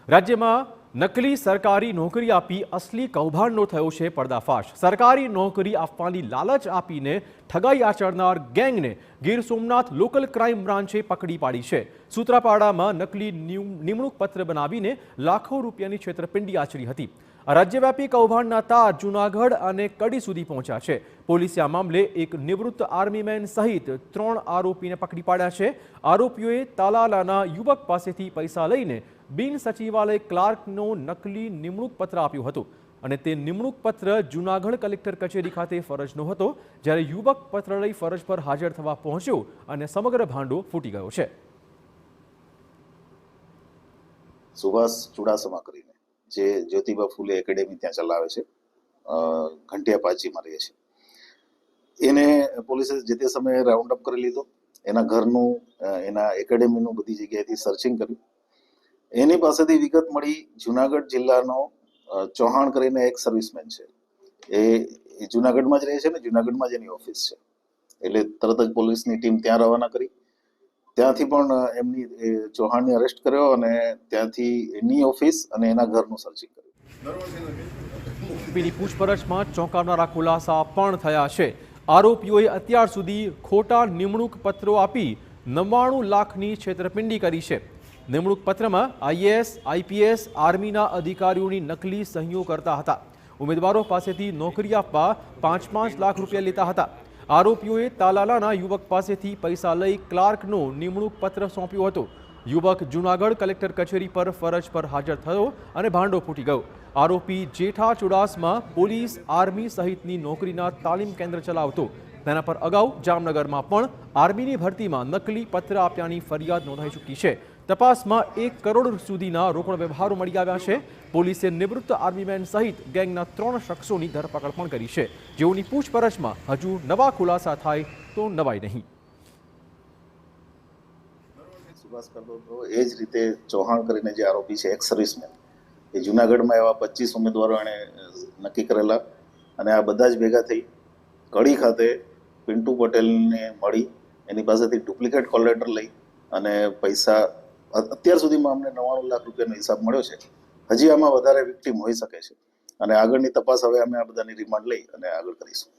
રાજ્યમાં નકલી સરકારી નોકરી આપી અસલી કૌભાંડનો થયો છે પર્દાફાશ। સરકારી નોકરી આપવાની લાલચ આપીને ઠગાઈ આચરનાર ગેંગને ગીર સોમનાથ લોકલ ક્રાઇમ બ્રાન્ચે પકડી પાડી છે। સૂત્રાપાડામાં નકલી નિમણૂક પત્ર બનાવીને લાખો રૂપિયાની છેતરપિંડી આચરી હતી। રાજ્યવ્યાપી કૌભાંડના તાર જૂનાગઢ અને કડી સુધી પહોંચ્યા છે। પોલીસે આ મામલે એક નિવૃત્ત આર્મીમેન સહિત 3 આરોપીને પકડી પાડ્યા છે। આરોપીઓએ તાલાલાના યુવક પાસેથી પૈસા લઈને બિન સચિવાલય ક્લાર્કનો નકલી નિમણૂક પત્ર આપ્યું હતું અને તે નિમણૂક પત્ર જૂનાગઢ કલેક્ટર કચેરી ખાતે ફરજનો હતો, જ્યારે યુવક પત્ર લઈ ફરજ પર હાજર થવા પહોંચ્યો અને સમગ્ર ભાંડો ફૂટી ગયો છે। સુભાષ ચુડાસમા કરીને જે જ્યોતિબા ફૂલે એકેડેમી ત્યાં ચલાવે છે, ઘંટિયા પાચીમાં રહે છે, એને પોલીસે જે તે સમયે રાઉન્ડ અપ કરી લીધો। એના ઘરનું, એના એકેડેમીનું બધી જગ્યાએથી સર્ચિંગ કર્યું। એની પાસેથી વિગત મળી જુનાગઢ જિલ્લાનો ચૌહાણ કરીને એક સર્વિસમેન છે, એ જુનાગઢમાં જ રહે છે ને જુનાગઢમાં જ એની ઓફિસ છે। એટલે તરત જ પોલીસની ટીમ ત્યાં રવાના કરી। ત્યાંથી પણ એમની ચૌહાણને અરેસ્ટ કર્યો અને ત્યાંથી એની ઓફિસ અને એના ઘરનું સર્ચિંગ કર્યું। પૂછપરછમાં ચોંકાવનારા ખુલાસા પણ થયા છે। આરોપીઓએ અત્યાર સુધી ખોટા નિમણૂક પત્રો આપી 99 લાખની છેતરપિંડી કરી છે। નિમણૂક પત્રમાં આઈએએસ, આઈપીએસ, આર્મીના અધિકારીઓની નકલી સહીઓ કરતા હતા। ઉમેદવારો પાસેથી નોકરી આપવા 5-5 લાખ રૂપિયા લેતા હતા। આરોપીઓએ તાલાલાના યુવક પાસેથી પૈસા લઈ ક્લાર્કનો નિમણૂક પત્ર સોંપ્યો હતો। યુવક જૂનાગઢ કલેક્ટર કચેરી પર ફરજ પર હાજર થયો અને ભાંડો ફૂટી ગયો। આરોપી જેઠા ચુડાસમા પોલીસ, આર્મી સહિતની નોકરીના તાલીમ કેન્દ્ર ચલાવતો। તેના પર અગાઉ જામનગરમાં પણ આર્મીની ભરતીમાં નકલી પત્ર આપ્યાની ફરિયાદ નોંધાઈ ચૂકી છે। તપાસમાં 1 કરોડ સુધીના રોકડ વ્યવહારો મળી આવ્યા છે। પોલીસે નિવૃત્ત આર્મીમેન સહિત ગેંગના 3 શખ્સોની ધરપકડ પણ કરી છે, જેઓની પૂછપરછમાં હજુ નવા ખુલાસા થાય તો નવાઈ નહીં। સુભાષ કરતો હતો એ જ રીતે ચૌહાણ કરીને જે આરોપી છે, એક્સ સર્વિસમેન, એ જુનાગઢમાં એવા 25 ઉમેદવારો એણે નક્કી કરેલા અને આ બધા જ ભેગા થઈ કડી ખાતે પિન્ટુ પટેલને મળી એની પાસેથી ડુપ્લિકેટ કોલ લેટર લઈ અને પૈસા, અત્યાર સુધીમાં અમને 99 લાખ રૂપિયાનો હિસાબ મળ્યો છે। હજી આમાં વધારે વિક્ટીમ હોઈ શકે છે અને આગળની તપાસ હવે અમે આ બધાની રિમાન્ડ લઈ અને આગળ કરીશું।